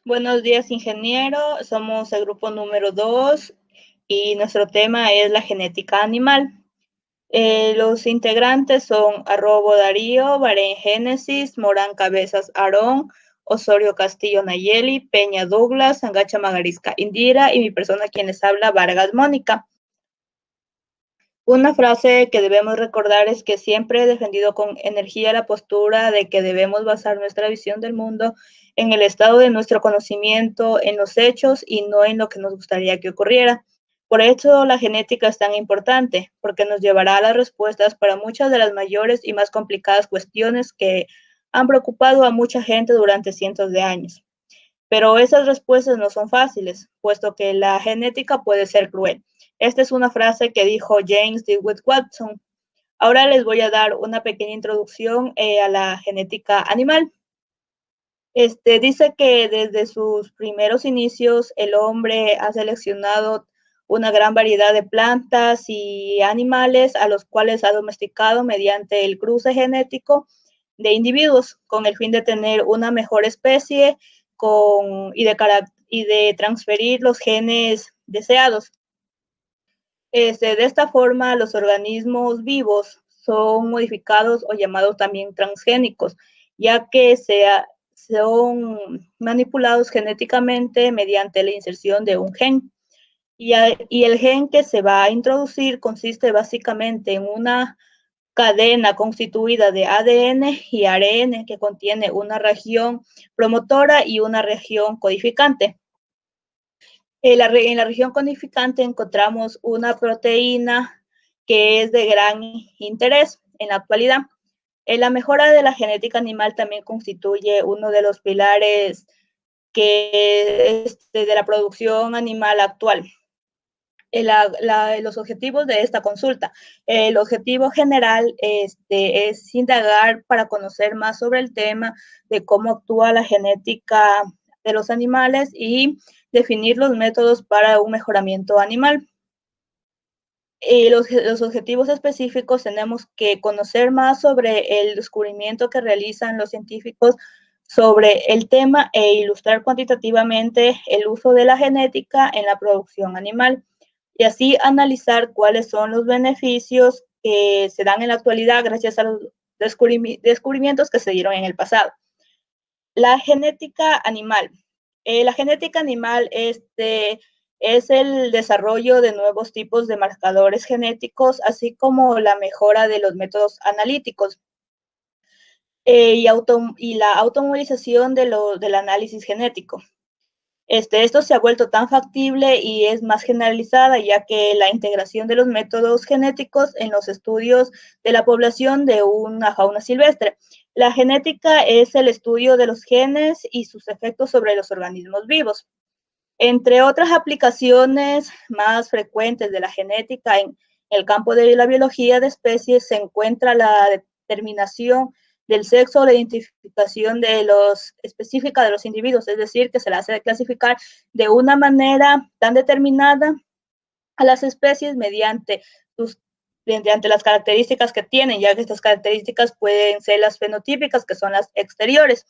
Buenos días, ingeniero. Somos el grupo número 2 y nuestro tema es la genética animal. Los integrantes son Arrobo Darío, Barén Génesis, Morán Cabezas Aarón, Osorio Castillo Nayeli, Peña Douglas, Sangacha Magarisca Indira y mi persona quien les habla, Vargas Mónica. Una frase que debemos recordar es que siempre he defendido con energía la postura de que debemos basar nuestra visión del mundo en el estado de nuestro conocimiento, en los hechos y no en lo que nos gustaría que ocurriera. Por eso la genética es tan importante, porque nos llevará a las respuestas para muchas de las mayores y más complicadas cuestiones que han preocupado a mucha gente durante cientos de años. Pero esas respuestas no son fáciles, puesto que la genética puede ser cruel. Esta es una frase que dijo James DeWitt Watson. Ahora les voy a dar una pequeña introducción a la genética animal. Dice que desde sus primeros inicios el hombre ha seleccionado una gran variedad de plantas y animales a los cuales ha domesticado mediante el cruce genético de individuos con el fin de tener una mejor especie y de transferir los genes deseados. De esta forma, los organismos vivos son modificados o llamados también transgénicos, ya que son manipulados genéticamente mediante la inserción de un gen. Y el gen que se va a introducir consiste básicamente en una cadena constituida de ADN y ARN que contiene una región promotora y una región codificante. En la región codificante encontramos una proteína que es de gran interés en la actualidad. La mejora de la genética animal también constituye uno de los pilares de la producción animal actual. Los objetivos de esta consulta. El objetivo general es indagar para conocer más sobre el tema de cómo actúa la genética de los animales y definir los métodos para un mejoramiento animal. Los objetivos específicos tenemos que conocer más sobre el descubrimiento que realizan los científicos sobre el tema e ilustrar cuantitativamente el uso de la genética en la producción animal y así analizar cuáles son los beneficios que se dan en la actualidad gracias a los descubrimientos que se dieron en el pasado. La genética animal. La genética animal es el desarrollo de nuevos tipos de marcadores genéticos, así como la mejora de los métodos analíticos y la automatización del análisis genético. Esto se ha vuelto tan factible y es más generalizada, ya que la integración de los métodos genéticos en los estudios de la población de una fauna silvestre. La genética es el estudio de los genes y sus efectos sobre los organismos vivos. Entre otras aplicaciones más frecuentes de la genética en el campo de la biología de especies se encuentra la determinación del sexo o la identificación específica de los individuos, es decir, que se la hace clasificar de una manera tan determinada a las especies mediante las características que tienen, ya que estas características pueden ser las fenotípicas, que son las exteriores,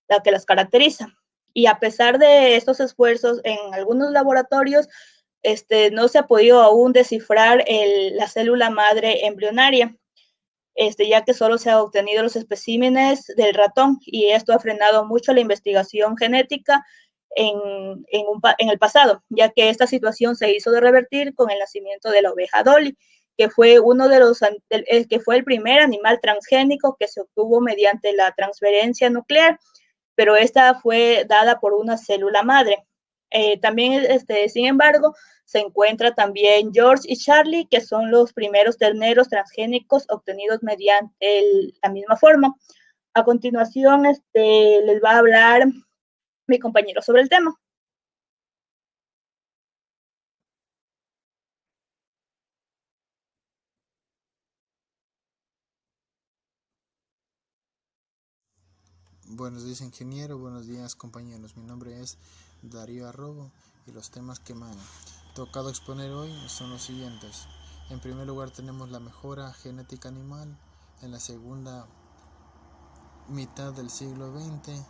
las que las caracterizan. Y a pesar de estos esfuerzos en algunos laboratorios, no se ha podido aún descifrar la célula madre embrionaria, ya que solo se han obtenido los especímenes del ratón y esto ha frenado mucho la investigación genética en el pasado, ya que esta situación se hizo de revertir con el nacimiento de la oveja Dolly, que fue que fue el primer animal transgénico que se obtuvo mediante la transferencia nuclear, pero esta fue dada por una célula madre. También, sin embargo, se encuentra también George y Charlie, que son los primeros terneros transgénicos obtenidos mediante la misma forma. A continuación, les va a hablar mi compañero sobre el tema. Buenos días, ingeniero. Buenos días, compañeros. Mi nombre es Darío Arrobo y los temas que me han tocado exponer hoy son los siguientes. En primer lugar tenemos la mejora genética animal en la segunda mitad del siglo XX.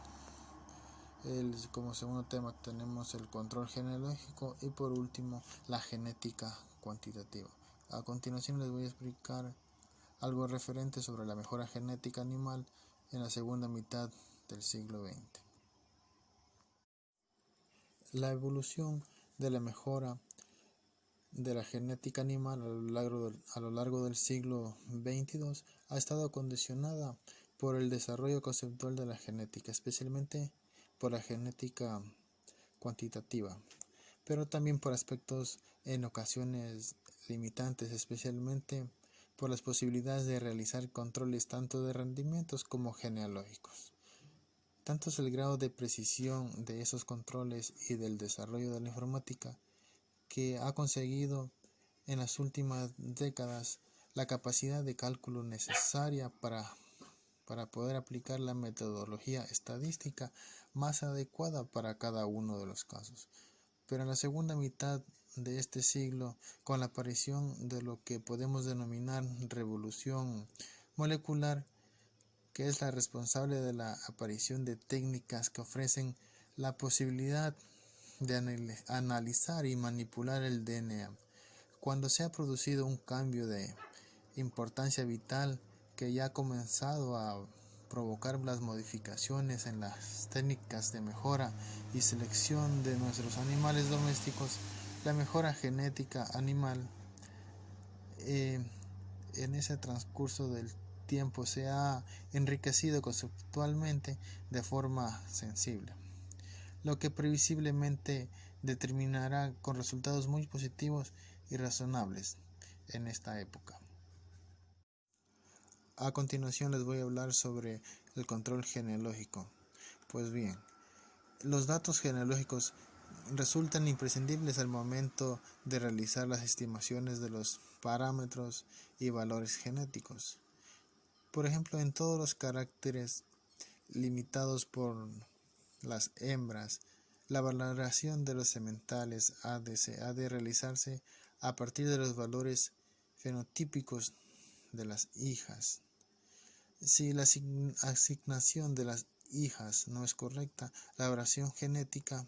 Como segundo tema tenemos el control genealógico y por último la genética cuantitativa. A continuación les voy a explicar algo referente sobre la mejora genética animal en la segunda mitad del siglo XX. La evolución de la mejora de la genética animal a lo largo del siglo XXII ha estado condicionada por el desarrollo conceptual de la genética, especialmente por la genética cuantitativa, pero también por aspectos en ocasiones limitantes, especialmente por las posibilidades de realizar controles tanto de rendimientos como genealógicos. Tanto es el grado de precisión de esos controles y del desarrollo de la informática que ha conseguido en las últimas décadas la capacidad de cálculo necesaria para poder aplicar la metodología estadística más adecuada para cada uno de los casos. Pero en la segunda mitad de este siglo, con la aparición de lo que podemos denominar revolución molecular, que es la responsable de la aparición de técnicas que ofrecen la posibilidad de analizar y manipular el DNA, cuando se ha producido un cambio de importancia vital que ya ha comenzado a provocar las modificaciones en las técnicas de mejora y selección de nuestros animales domésticos, la mejora genética animal en ese transcurso del tiempo se ha enriquecido conceptualmente de forma sensible, lo que previsiblemente determinará con resultados muy positivos y razonables en esta época. A continuación les voy a hablar sobre el control genealógico. Pues bien, los datos genealógicos resultan imprescindibles al momento de realizar las estimaciones de los parámetros y valores genéticos. Por ejemplo, en todos los caracteres limitados por las hembras, la valoración de los sementales ha de realizarse a partir de los valores fenotípicos de las hijas. Si la asignación de las hijas no es correcta, la variación genética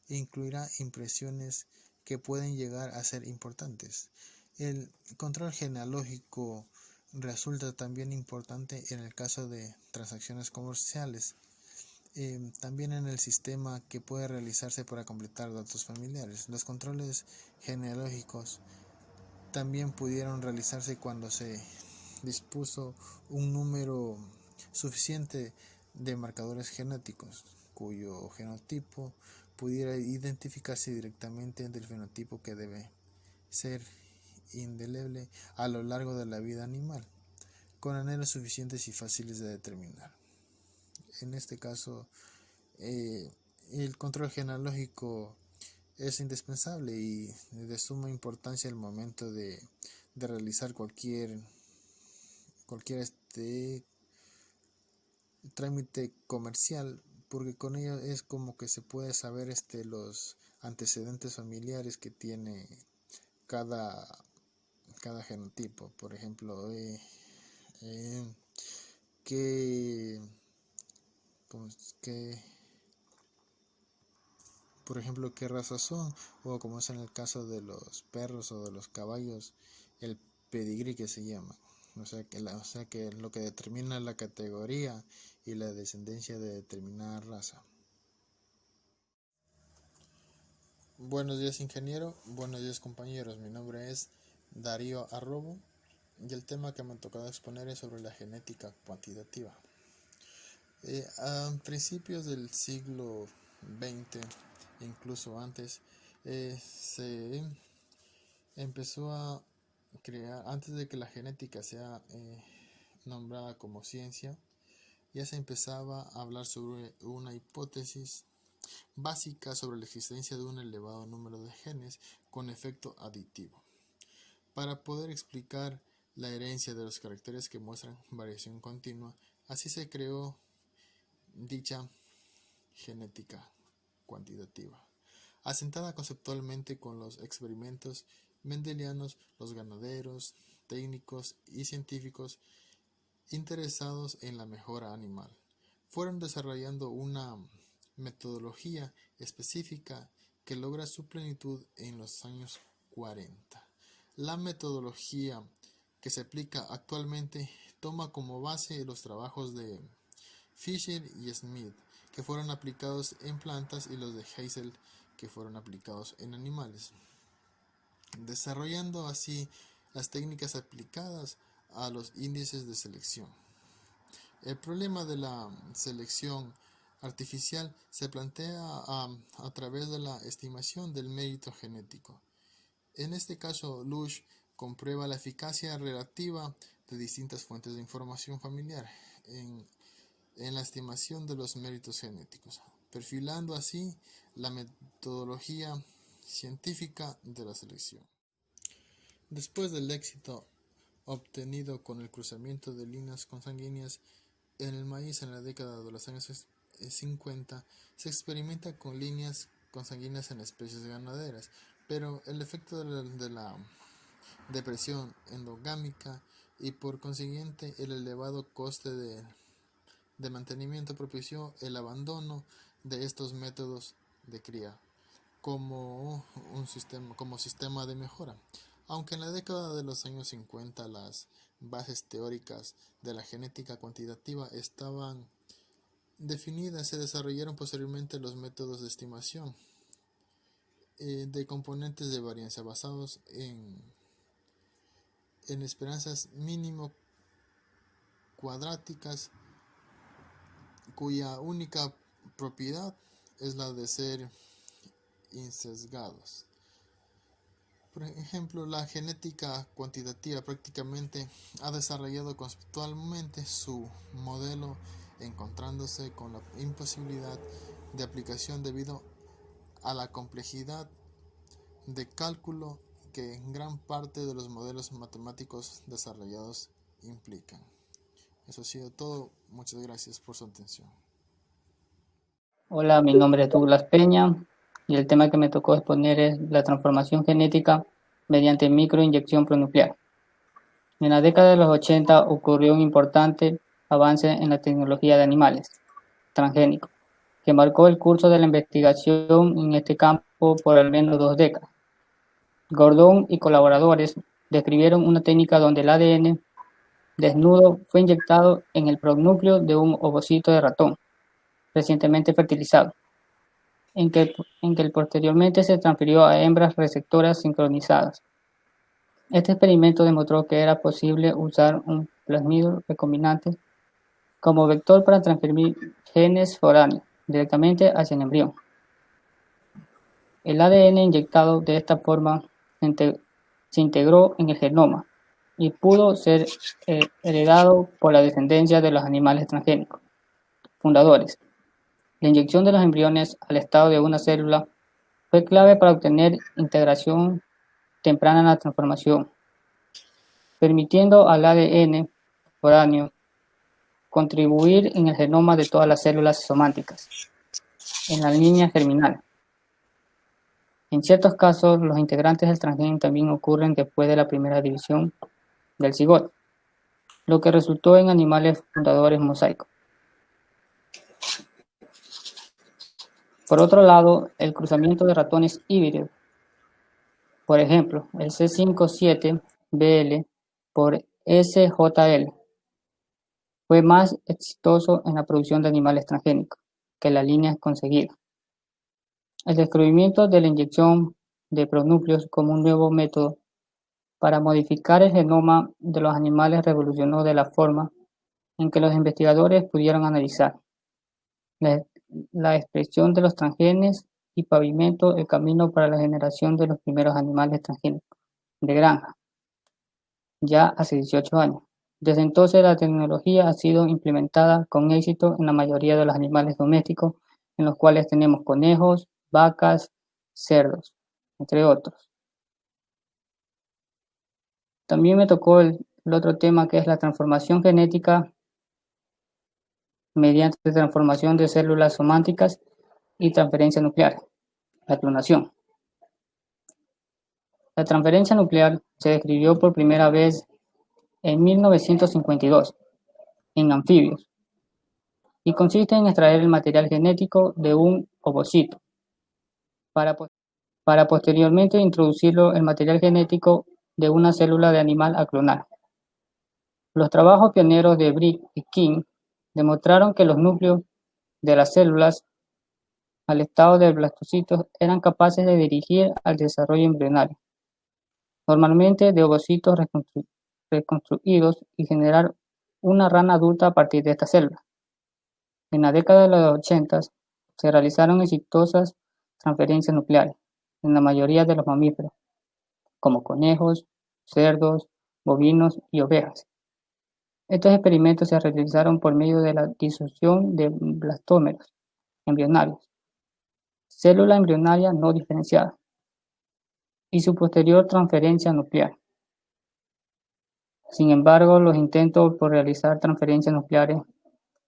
incluirá impresiones que pueden llegar a ser importantes. El control genealógico resulta también importante en el caso de transacciones comerciales, también en el sistema que puede realizarse para completar datos familiares. Los controles genealógicos también pudieron realizarse cuando se dispuso un número suficiente de marcadores genéticos cuyo genotipo pudiera identificarse directamente del fenotipo que debe ser indeleble a lo largo de la vida animal, con anhelos suficientes y fáciles de determinar. En este caso, el control genealógico es indispensable y de suma importancia al momento de realizar cualquier trámite comercial, porque con ello es como que se puede saber los antecedentes familiares que tiene cada genotipo. Por ejemplo, qué razas son, o como es en el caso de los perros o de los caballos, el pedigrí que se llama. O sea que lo que determina la categoría y la descendencia de determinada raza. Buenos días, ingeniero. Buenos días, compañeros. Mi nombre es Darío Arrobo y el tema que me ha tocado exponer es sobre la genética cuantitativa. A principios del siglo XX, incluso antes, se empezó a crear, antes de que la genética sea nombrada como ciencia, ya se empezaba a hablar sobre una hipótesis básica sobre la existencia de un elevado número de genes con efecto aditivo, para poder explicar la herencia de los caracteres que muestran variación continua. Así se creó dicha genética cuantitativa, asentada conceptualmente con los experimentos mendelianos. Los ganaderos, técnicos y científicos interesados en la mejora animal fueron desarrollando una metodología específica que logra su plenitud en los años 40. La metodología que se aplica actualmente toma como base los trabajos de Fisher y Smith, que fueron aplicados en plantas, y los de Hazel, que fueron aplicados en animales, desarrollando así las técnicas aplicadas a los índices de selección. El problema de la selección artificial se plantea a través de la estimación del mérito genético. En este caso, Lush comprueba la eficacia relativa de distintas fuentes de información familiar en la estimación de los méritos genéticos, perfilando así la metodología científica de la selección. Después del éxito obtenido con el cruzamiento de líneas consanguíneas en el maíz en la década de los años 50, se experimenta con líneas consanguíneas en especies ganaderas, pero el efecto de la depresión endogámica y por consiguiente el elevado coste de mantenimiento propició el abandono de estos métodos de cría como sistema de mejora. Aunque en la década de los años 50 las bases teóricas de la genética cuantitativa estaban definidas, se desarrollaron posteriormente los métodos de estimación de componentes de varianza basados en esperanzas mínimo cuadráticas, cuya única propiedad es la de ser insesgados. Por ejemplo, la genética cuantitativa prácticamente ha desarrollado conceptualmente su modelo, encontrándose con la imposibilidad de aplicación debido a la complejidad de cálculo que en gran parte de los modelos matemáticos desarrollados implican. Eso ha sido todo. Muchas gracias por su atención. Hola, mi nombre es Douglas Peña y el tema que me tocó exponer es la transformación genética mediante microinyección pronuclear. En la década de los 80 ocurrió un importante avance en la tecnología de animales transgénicos, que marcó el curso de la investigación en este campo por al menos 2 décadas. Gordon y colaboradores describieron una técnica donde el ADN desnudo fue inyectado en el pronúcleo de un ovocito de ratón recientemente fertilizado, en que posteriormente se transfirió a hembras receptoras sincronizadas. Este experimento demostró que era posible usar un plasmido recombinante como vector para transferir genes foráneos directamente hacia el embrión. El ADN inyectado de esta forma se integró en el genoma y pudo ser heredado por la descendencia de los animales transgénicos fundadores. La inyección de los embriones al estado de una célula fue clave para obtener integración temprana en la transformación, permitiendo al ADN foráneo contribuir en el genoma de todas las células somáticas en la línea germinal. En ciertos casos, los integrantes del transgén también ocurren después de la primera división del cigoto, lo que resultó en animales fundadores mosaicos. Por otro lado, el cruzamiento de ratones híbridos, por ejemplo, el C57BL por SJL, fue más exitoso en la producción de animales transgénicos que la línea conseguida. El descubrimiento de la inyección de pronúcleos como un nuevo método para modificar el genoma de los animales revolucionó de la forma en que los investigadores pudieron analizar la expresión de los transgenes y pavimentó el camino para la generación de los primeros animales transgénicos de granja, ya hace 18 años. Desde entonces la tecnología ha sido implementada con éxito en la mayoría de los animales domésticos, en los cuales tenemos conejos, vacas, cerdos, entre otros. También me tocó el otro tema, que es la transformación genética mediante transformación de células somáticas y transferencia nuclear, la clonación. La transferencia nuclear se describió por primera vez en 1952 en anfibios y consiste en extraer el material genético de un ovocito para posteriormente introducirlo el material genético de una célula de animal a clonar. Los trabajos pioneros de Brick y King demostraron que los núcleos de las células al estado de blastocitos eran capaces de dirigir al desarrollo embrionario, normalmente de ovocitos reconstruidos, y generar una rana adulta a partir de estas células. En la década de los 80 se realizaron exitosas transferencias nucleares en la mayoría de los mamíferos, como conejos, cerdos, bovinos y ovejas. Estos experimentos se realizaron por medio de la disociación de blastómeros embrionarios, célula embrionaria no diferenciada, y su posterior transferencia nuclear. Sin embargo, los intentos por realizar transferencias nucleares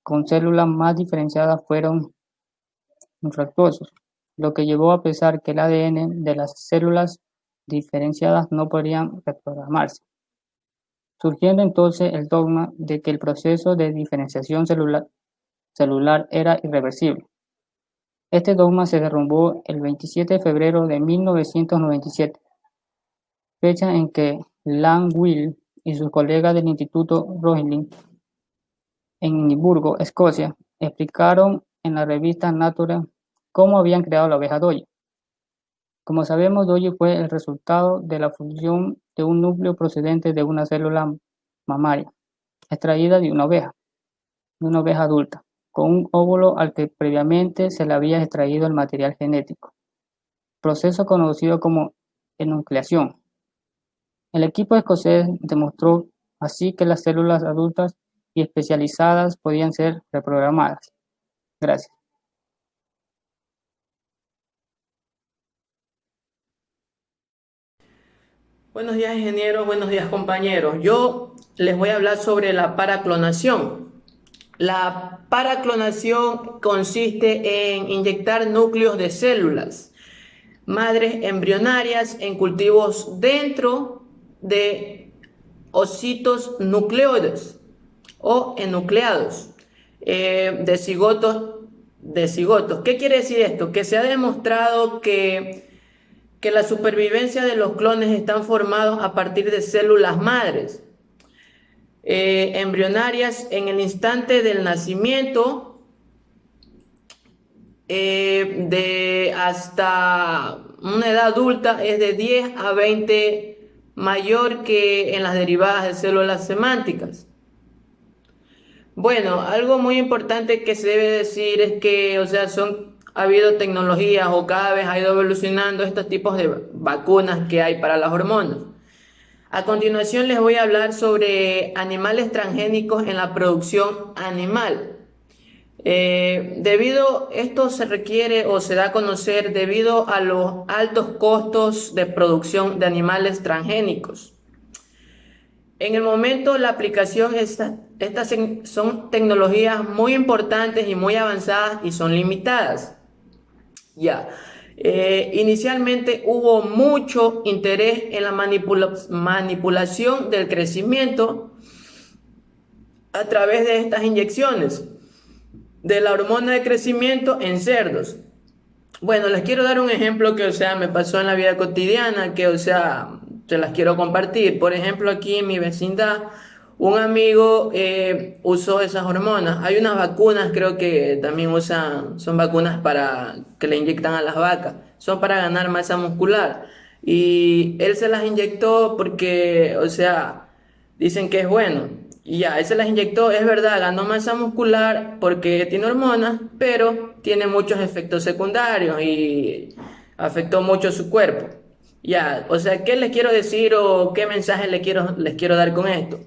con células más diferenciadas fueron infructuosos, lo que llevó a pensar que el ADN de las células diferenciadas no podrían reprogramarse, surgiendo entonces el dogma de que el proceso de diferenciación celular era irreversible. Este dogma se derrumbó el 27 de febrero de 1997, fecha en que Langevin y sus colegas del Instituto Roslin en Edimburgo, Escocia, explicaron en la revista Nature cómo habían creado la oveja Dolly. Como sabemos, Dolly fue el resultado de la fusión de un núcleo procedente de una célula mamaria, extraída de una oveja adulta, con un óvulo al que previamente se le había extraído el material genético, proceso conocido como enucleación. El equipo escocés demostró así que las células adultas y especializadas podían ser reprogramadas. Gracias. Buenos días, ingenieros, buenos días, compañeros. Yo les voy a hablar sobre la paraclonación. La paraclonación consiste en inyectar núcleos de células madres embrionarias en cultivos dentro de ocitos nucleoides o enucleados de cigotos. ¿Qué quiere decir esto? Que se ha demostrado que la supervivencia de los clones están formados a partir de células madres embrionarias en el instante del nacimiento, de hasta una edad adulta es de 10 a 20 mayor que en las derivadas de células semánticas. Bueno, algo muy importante que se debe decir es que, ha habido tecnologías o cada vez ha ido evolucionando estos tipos de vacunas que hay para las hormonas. A continuación les voy a hablar sobre animales transgénicos en la producción animal. Esto se requiere o se da a conocer debido a los altos costos de producción de animales transgénicos. En el momento la aplicación, estas son tecnologías muy importantes y muy avanzadas y son limitadas. Inicialmente hubo mucho interés en la manipulación del crecimiento a través de estas inyecciones de la hormona de crecimiento en cerdos. Bueno, les quiero dar un ejemplo que, me pasó en la vida cotidiana, que, se las quiero compartir. Por ejemplo, aquí en mi vecindad, un amigo usó esas hormonas. Hay unas vacunas, creo que también son vacunas para que le inyectan a las vacas. Son para ganar masa muscular. Y él se las inyectó porque, dicen que es bueno. Y él se las inyectó, es verdad, ganó masa muscular porque tiene hormonas, pero tiene muchos efectos secundarios y afectó mucho su cuerpo. ¿Qué les quiero decir o qué mensaje les quiero dar con esto?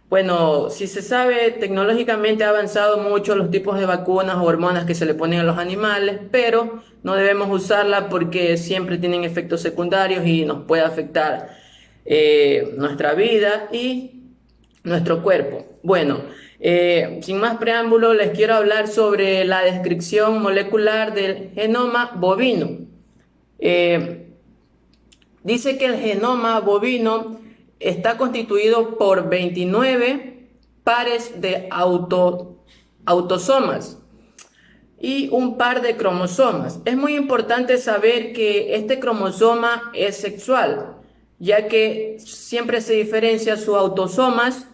Bueno, si se sabe, tecnológicamente ha avanzado mucho los tipos de vacunas o hormonas que se le ponen a los animales, pero no debemos usarlas porque siempre tienen efectos secundarios y nos puede afectar nuestra vida y nuestro cuerpo. Bueno, sin más preámbulo, les quiero hablar sobre la descripción molecular del genoma bovino. Dice que el genoma bovino está constituido por 29 pares de autosomas y un par de cromosomas. Es muy importante saber que este cromosoma es sexual, ya que siempre se diferencia sus autosomas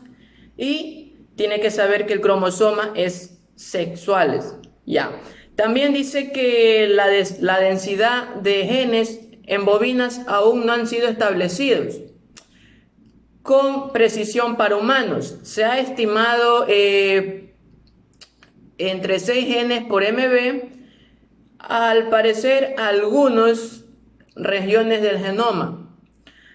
y tiene que saber que el cromosoma es sexuales. Ya. También dice que la densidad de genes en bovinas aún no han sido establecidos con precisión para humanos. Se ha estimado entre 6 genes por MB, al parecer algunas regiones del genoma.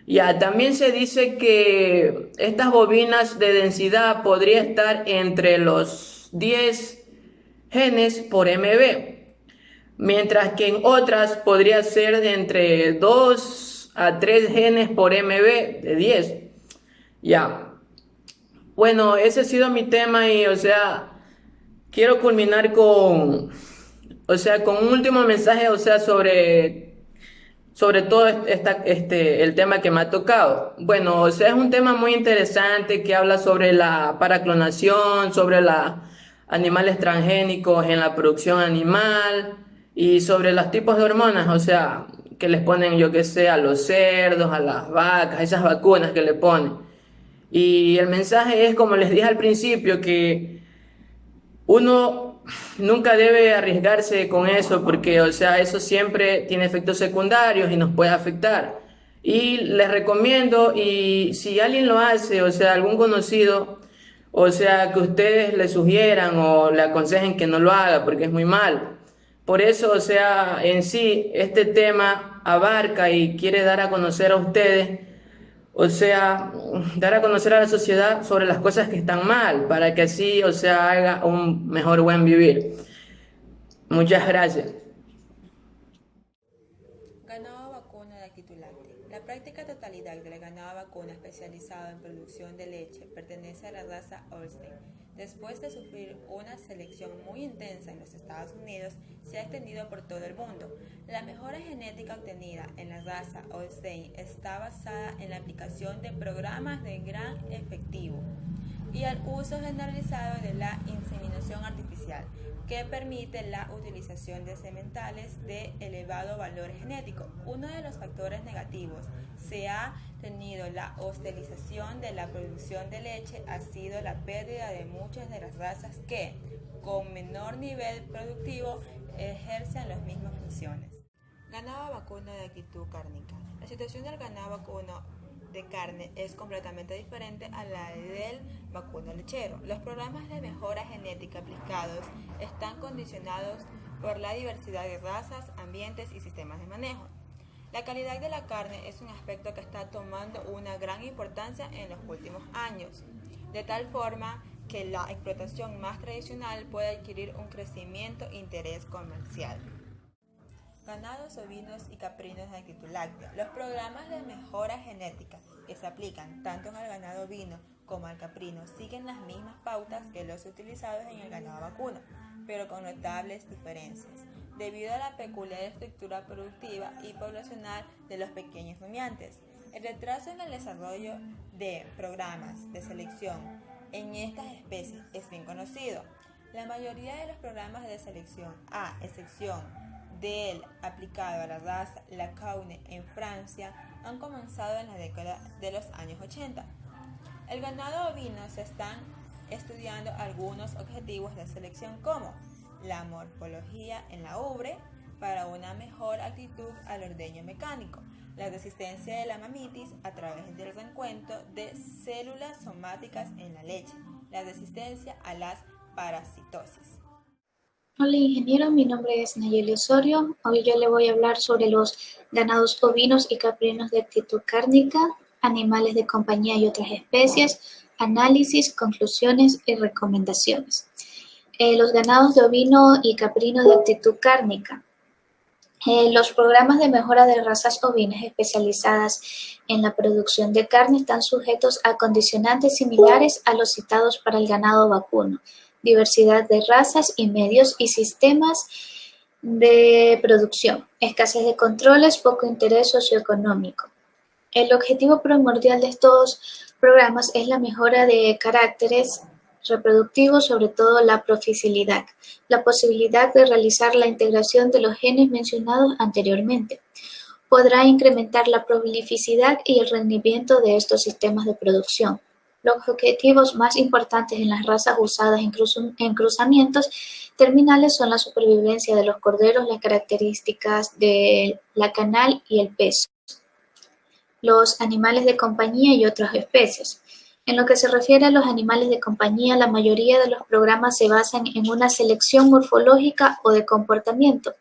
Ya, también se dice que estas bovinas de densidad podría estar entre los 10 genes por MB, mientras que en otras podría ser de entre 2 a 3 genes por MB de 10. Ya. Bueno, ese ha sido mi tema y, quiero culminar con un último mensaje, sobre todo el tema que me ha tocado. Bueno, es un tema muy interesante que habla sobre la paraclonación, sobre los animales transgénicos en la producción animal y sobre los tipos de hormonas, que les ponen, yo que sé, a los cerdos, a las vacas, esas vacunas que le ponen. Y el mensaje es, como les dije al principio, que uno nunca debe arriesgarse con eso porque, eso siempre tiene efectos secundarios y nos puede afectar. Y les recomiendo, y si alguien lo hace, algún conocido, que ustedes le sugieran o le aconsejen que no lo haga porque es muy malo. Por eso, en sí, este tema abarca y quiere dar a conocer a ustedes, dar a conocer a la sociedad sobre las cosas que están mal, para que así, haga un mejor buen vivir. Muchas gracias. Ganado vacuno de actitud láctea. La práctica totalidad del ganado vacuno especializado en producción de leche pertenece a la raza Holstein. Después de sufrir una selección muy intensa en los Estados Unidos, se ha extendido por todo el mundo. La mejora genética obtenida en la raza Holstein está basada en la aplicación de programas de gran efectivo y al uso generalizado de la inseminación artificial, que permite la utilización de sementales de elevado valor genético. Uno de los factores negativos se ha tenido la hostización de la producción de leche ha sido la pérdida de muchas de las razas que, con menor nivel productivo, ejercen las mismas funciones. Ganado vacuno de actitud cárnica. La situación del ganado vacuno de carne es completamente diferente a la del vacuno lechero. Los programas de mejora genética aplicados están condicionados por la diversidad de razas, ambientes y sistemas de manejo. La calidad de la carne es un aspecto que está tomando una gran importancia en los últimos años, de tal forma que la explotación más tradicional puede adquirir un crecimiento e interés comercial. Ganados ovinos y caprinos de actitud láctea. Los programas de mejora genética que se aplican tanto en el ganado ovino como al caprino siguen las mismas pautas que los utilizados en el ganado vacuno, pero con notables diferencias, debido a la peculiar estructura productiva y poblacional de los pequeños rumiantes. El retraso en el desarrollo de programas de selección en estas especies es bien conocido. La mayoría de los programas de selección, a excepción del aplicado a la raza Lacaune en Francia, han comenzado en la década de los años 80. El ganado ovino se están estudiando algunos objetivos de selección como la morfología en la ubre para una mejor actitud al ordeño mecánico, la resistencia de la mamitis a través del reencuentro de células somáticas en la leche, la resistencia a las parasitosis. Hola ingeniero, mi nombre es Nayeli Osorio. Hoy yo le voy a hablar sobre los ganados ovinos y caprinos de actitud cárnica, animales de compañía y otras especies, análisis, conclusiones y recomendaciones. Los ganados de ovino y caprino de actitud cárnica. Los programas de mejora de razas ovinas especializadas en la producción de carne están sujetos a condicionantes similares a los citados para el ganado vacuno, diversidad de razas y medios y sistemas de producción, escasez de controles, poco interés socioeconómico. El objetivo primordial de estos programas es la mejora de caracteres reproductivo, sobre todo la proficilidad, la posibilidad de realizar la integración de los genes mencionados anteriormente. Podrá incrementar la prolificidad y el rendimiento de estos sistemas de producción. Los objetivos más importantes en las razas usadas en cruzamientos terminales son la supervivencia de los corderos, las características de la canal y el peso, los animales de compañía y otras especies. En lo que se refiere a los animales de compañía, la mayoría de los programas se basan en una selección morfológica o de comportamiento.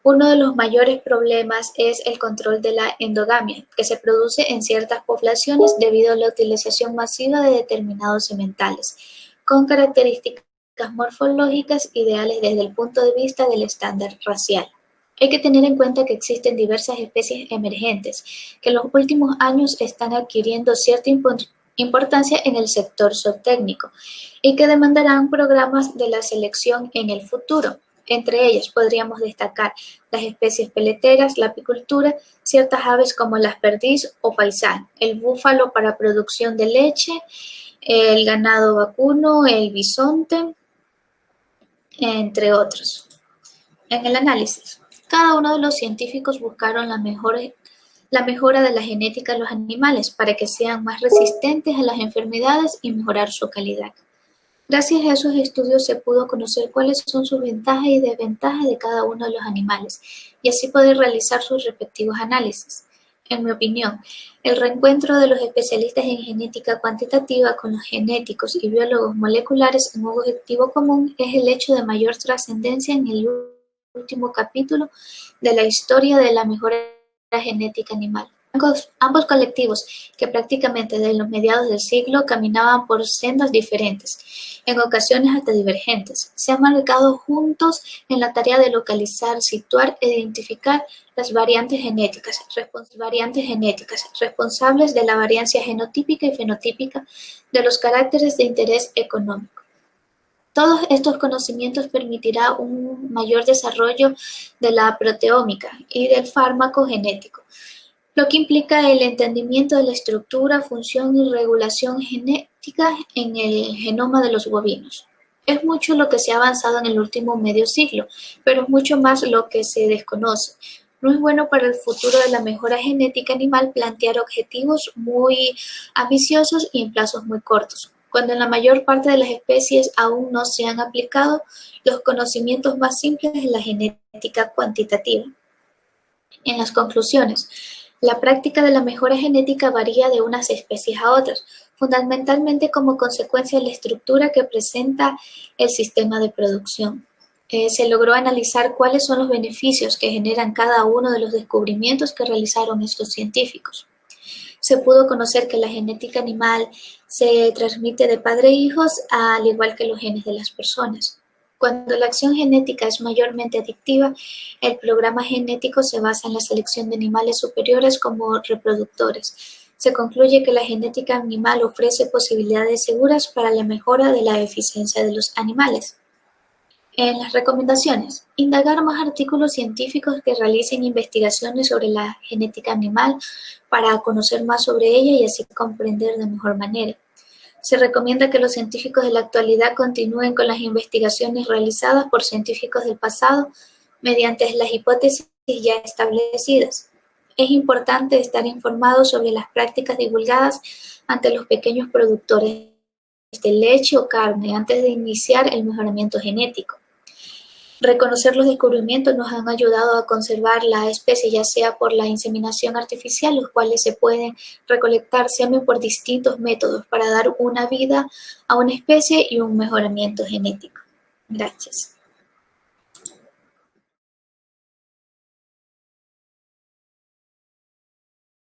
Uno de los mayores problemas es el control de la endogamia, que se produce en ciertas poblaciones debido a la utilización masiva de determinados sementales, con características morfológicas ideales desde el punto de vista del estándar racial. Hay que tener en cuenta que existen diversas especies emergentes que en los últimos años están adquiriendo cierta importancia en el sector zootécnico y que demandarán programas de la selección en el futuro. Entre ellas podríamos destacar las especies peleteras, la apicultura, ciertas aves como las perdiz o faisán, el búfalo para producción de leche, el ganado vacuno, el bisonte, entre otros. En el análisis, cada uno de los científicos buscaron la mejora de la genética de los animales para que sean más resistentes a las enfermedades y mejorar su calidad. Gracias a esos estudios se pudo conocer cuáles son sus ventajas y desventajas de cada uno de los animales y así poder realizar sus respectivos análisis. En mi opinión, el reencuentro de los especialistas en genética cuantitativa con los genéticos y biólogos moleculares en un objetivo común es el hecho de mayor trascendencia en el último capítulo de la historia de la mejora genética animal. Ambos colectivos, que prácticamente desde los mediados del siglo caminaban por sendas diferentes, en ocasiones hasta divergentes, se han marcado juntos en la tarea de localizar, situar e identificar las variantes genéticas responsables de la variancia genotípica y fenotípica de los caracteres de interés económico. Todos estos conocimientos permitirán un mayor desarrollo de la proteómica y del fármaco genético, lo que implica el entendimiento de la estructura, función y regulación genética en el genoma de los bovinos. Es mucho lo que se ha avanzado en el último medio siglo, pero es mucho más lo que se desconoce. No es bueno para el futuro de la mejora genética animal plantear objetivos muy ambiciosos y en plazos muy cortos, cuando en la mayor parte de las especies aún no se han aplicado los conocimientos más simples de la genética cuantitativa. En las conclusiones, la práctica de la mejora genética varía de unas especies a otras, fundamentalmente como consecuencia de la estructura que presenta el sistema de producción. Se logró analizar cuáles son los beneficios que generan cada uno de los descubrimientos que realizaron estos científicos. Se pudo conocer que la genética animal se transmite de padre a hijos, al igual que los genes de las personas. Cuando la acción genética es mayormente adictiva, el programa genético se basa en la selección de animales superiores como reproductores. Se concluye que la genética animal ofrece posibilidades seguras para la mejora de la eficiencia de los animales. En las recomendaciones, indagar más artículos científicos que realicen investigaciones sobre la genética animal para conocer más sobre ella y así comprender de mejor manera. Se recomienda que los científicos de la actualidad continúen con las investigaciones realizadas por científicos del pasado mediante las hipótesis ya establecidas. Es importante estar informado sobre las prácticas divulgadas ante los pequeños productores de leche o carne antes de iniciar el mejoramiento genético. Reconocer los descubrimientos nos han ayudado a conservar la especie, ya sea por la inseminación artificial, los cuales se pueden recolectar semen por distintos métodos para dar una vida a una especie y un mejoramiento genético. Gracias.